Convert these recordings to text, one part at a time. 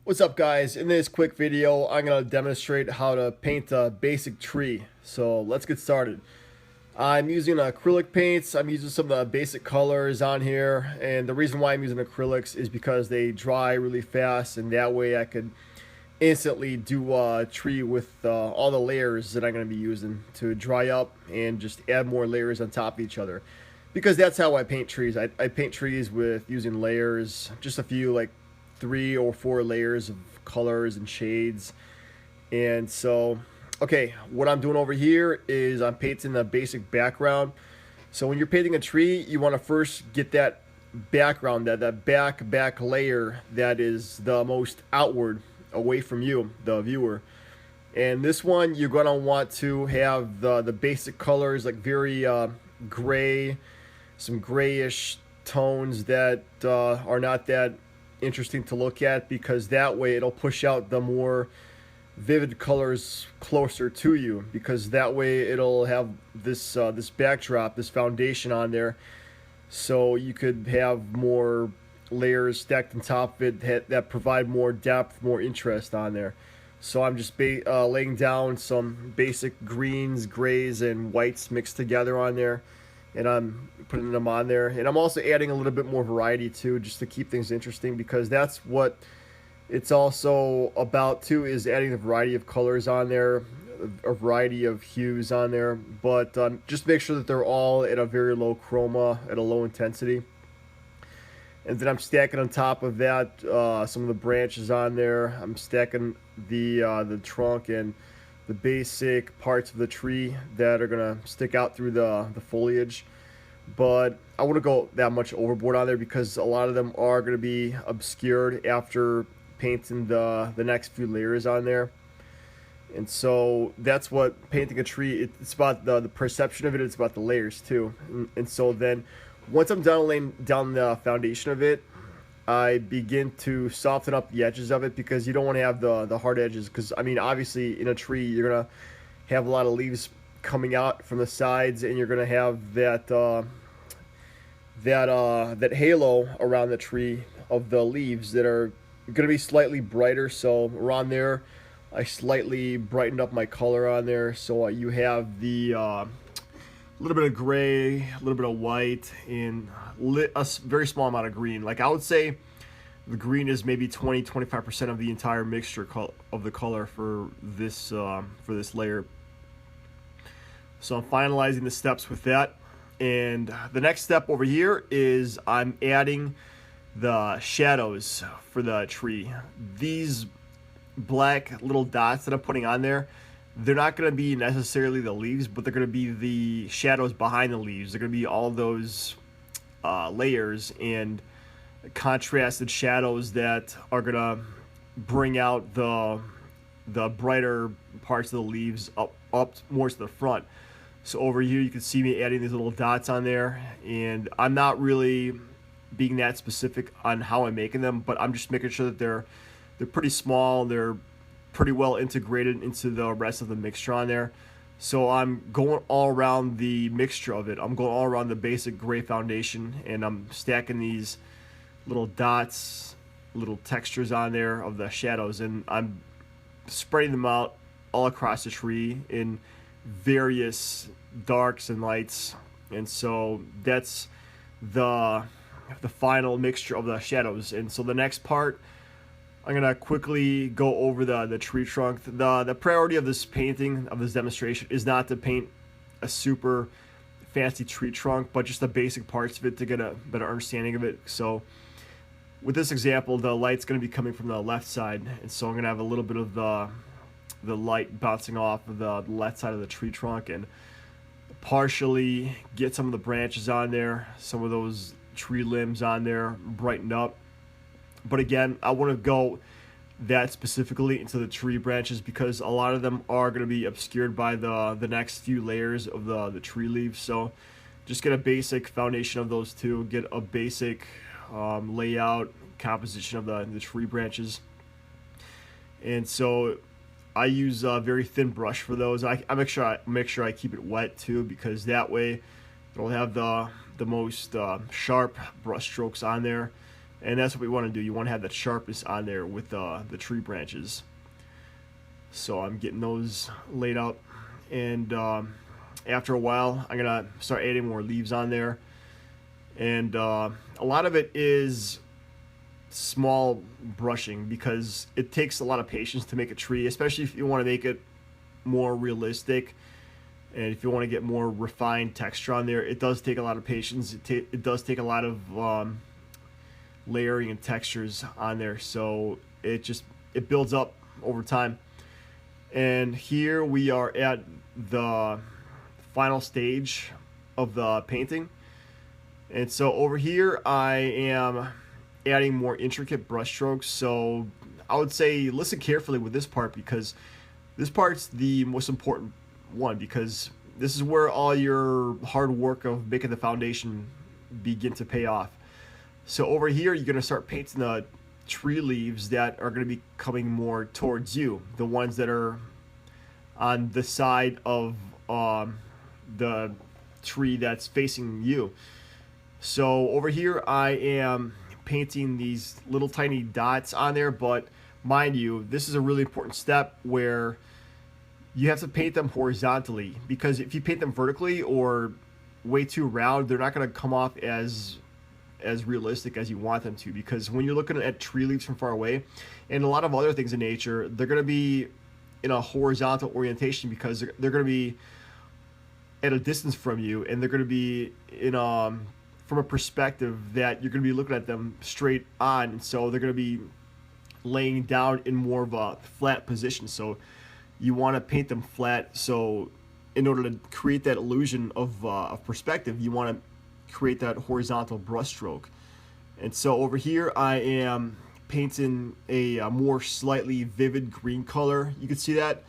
What's up, guys? In this quick video I'm going to demonstrate how to paint a basic tree. So let's get started. I'm using acrylic paints. I'm using some of the basic colors on here, and the reason why I'm using acrylics is because they dry really fast, and that way I could instantly do a tree with all the layers that I'm going to be using to dry up and just add more layers on top of each other, because that's how I paint trees. I paint trees with using layers, just a few, like 3 or 4 layers of colors and shades. And so, okay, what I'm doing over here is I'm painting the basic background. So when you're painting a tree, you want to first get that background, that back layer that is the most outward, away from you, the viewer. And this one, you're gonna want to have the basic colors, like very gray, some grayish tones that are not that interesting to look at, because that way it'll push out the more vivid colors closer to you, because that way it'll have this this backdrop, this foundation on there, so you could have more layers stacked on top of it that provide more depth, more interest on there. So I'm just laying down some basic greens, grays, and whites mixed together on there, and I'm putting them on there. And I'm also adding a little bit more variety too, just to keep things interesting, because that's what it's also about too, is adding a variety of colors on there, a variety of hues on there. But just make sure that they're all at a very low chroma, at a low intensity. And then I'm stacking on top of that some of the branches on there. I'm stacking the trunk and the basic parts of the tree that are gonna stick out through the foliage. But I wouldn't go that much overboard on there, because a lot of them are gonna be obscured after painting the next few layers on there. And so that's what painting a tree, it's about the perception of it, it's about the layers too. And so then once I'm done laying down the foundation of it, I begin to soften up the edges of it, because you don't want to have the hard edges, because I mean, obviously in a tree you're gonna have a lot of leaves coming out from the sides, and you're gonna have that halo around the tree of the leaves that are gonna be slightly brighter. So around there I slightly brightened up my color on there, so you have the little bit of gray, a little bit of white, and a very small amount of green. Like, I would say the green is maybe 20-25% of the entire mixture of the color for this layer. So I'm finalizing the steps with that. And the next step over here is I'm adding the shadows for the tree. These black little dots that I'm putting on there, they're not going to be necessarily the leaves, but they're going to be the shadows behind the leaves. They're going to be all those layers and contrasted shadows that are going to bring out the brighter parts of the leaves up more to the front. So over here you can see me adding these little dots on there, and I'm not really being that specific on how I'm making them, but I'm just making sure that they're pretty small, they're pretty well integrated into the rest of the mixture on there. So I'm going all around the mixture of it. I'm going all around the basic gray foundation, and I'm stacking these little dots, little textures on there of the shadows, and I'm spreading them out all across the tree in various darks and lights. And so that's the final mixture of the shadows. And so the next part, I'm gonna quickly go over the tree trunk. The priority of this painting, of this demonstration, is not to paint a super fancy tree trunk, but just the basic parts of it to get a better understanding of it. So with this example, the light's gonna be coming from the left side, and so I'm gonna have a little bit of the light bouncing off of the left side of the tree trunk, and partially get some of the branches on there, some of those tree limbs on there brightened up. But again, I want to go that specifically into the tree branches, because a lot of them are going to be obscured by the next few layers of the tree leaves. So just get a basic foundation of those two, get a basic layout, composition of the tree branches. And so I use a very thin brush for those. I make sure I keep it wet too, because that way it'll have the most sharp brush strokes on there, And that's what we want to do. You want to have that sharpness on there with the tree branches. So I'm getting those laid out, and after a while I'm gonna start adding more leaves on there. And a lot of it is small brushing, because it takes a lot of patience to make a tree, especially if you want to make it more realistic, and if you want to get more refined texture on there. It does take a lot of patience. It does take a lot of layering and textures on there, so it builds up over time. And here we are at the final stage of the painting. And so over here I am adding more intricate brush strokes. So I would say listen carefully with this part, because this part's the most important one, because this is where all your hard work of making the foundation begin to pay off. So over here you're going to start painting the tree leaves that are going to be coming more towards you, the ones that are on the side of the tree that's facing you. So over here I am painting these little tiny dots on there, but mind you, this is a really important step where you have to paint them horizontally, because if you paint them vertically or way too round, they're not going to come off as realistic as you want them to. Because when you're looking at tree leaves from far away, and a lot of other things in nature, they're going to be in a horizontal orientation, because they're going to be at a distance from you, and they're going to be in from a perspective that you're going to be looking at them straight on, and so they're going to be laying down in more of a flat position. So you want to paint them flat, so in order to create that illusion of perspective, you want to create that horizontal brush stroke. And so over here I am painting a more slightly vivid green color. You can see that.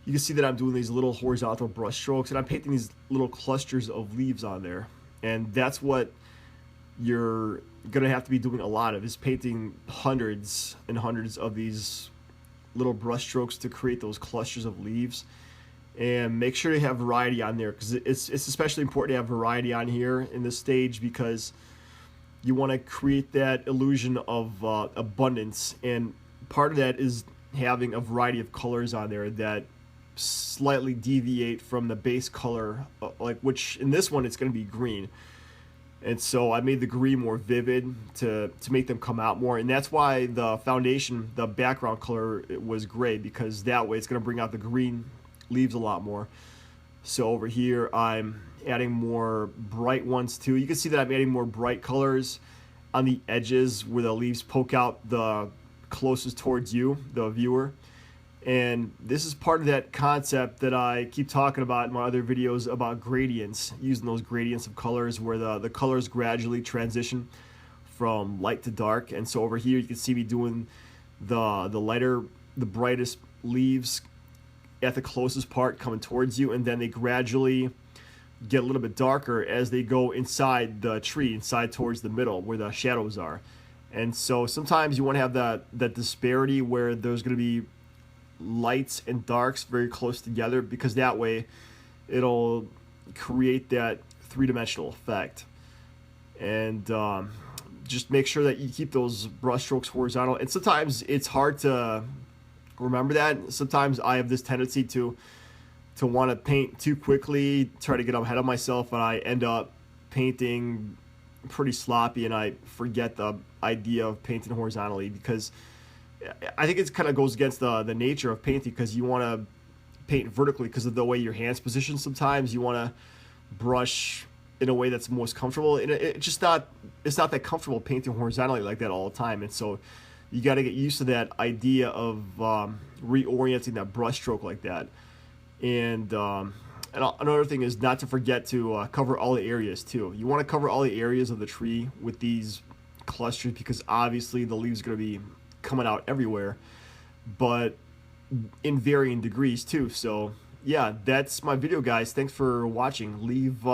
You can see that I'm doing these little horizontal brush strokes, and I'm painting these little clusters of leaves on there. And that's what you're gonna have to be doing a lot of, is painting hundreds and hundreds of these little brush strokes to create those clusters of leaves. And make sure to have variety on there, because it's especially important to have variety on here in this stage, because you want to create that illusion of abundance, and part of that is having a variety of colors on there that slightly deviate from the base color, like, which in this one it's going to be green. And so I made the green more vivid to make them come out more, and that's why the foundation, the background color, was gray, because that way it's going to bring out the green leaves a lot more. So over here I'm adding more bright ones too. You can see that I'm adding more bright colors on the edges where the leaves poke out the closest towards you, the viewer. And this is part of that concept that I keep talking about in my other videos about gradients, using those gradients of colors where the colors gradually transition from light to dark. And so over here you can see me doing the brightest leaves at the closest part coming towards you, and then they gradually get a little bit darker as they go inside the tree, inside towards the middle where the shadows are. And so sometimes you want to have that disparity where there's going to be lights and darks very close together, because that way it'll create that three-dimensional effect. And just make sure that you keep those brush strokes horizontal. And sometimes it's hard to remember that. Sometimes I have this tendency to want to paint too quickly, try to get ahead of myself, and I end up painting pretty sloppy, and I forget the idea of painting horizontally, because I think it kind of goes against the nature of painting, because you want to paint vertically because of the way your hand's positioned. Sometimes you want to brush in a way that's most comfortable, and it's not that comfortable painting horizontally like that all the time. And so you got to get used to that idea of reorienting that brush stroke like that. And another thing is not to forget to cover all the areas too. You want to cover all the areas of the tree with these clusters, because obviously the leaves are going to be coming out everywhere, but in varying degrees too. So yeah, that's my video, guys. Thanks for watching. Leave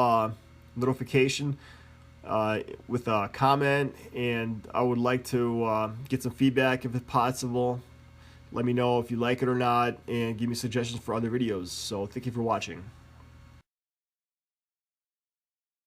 notification with a comment, and I would like to get some feedback if it's possible. Let me know if you like it or not, and give me suggestions for other videos. So thank you for watching.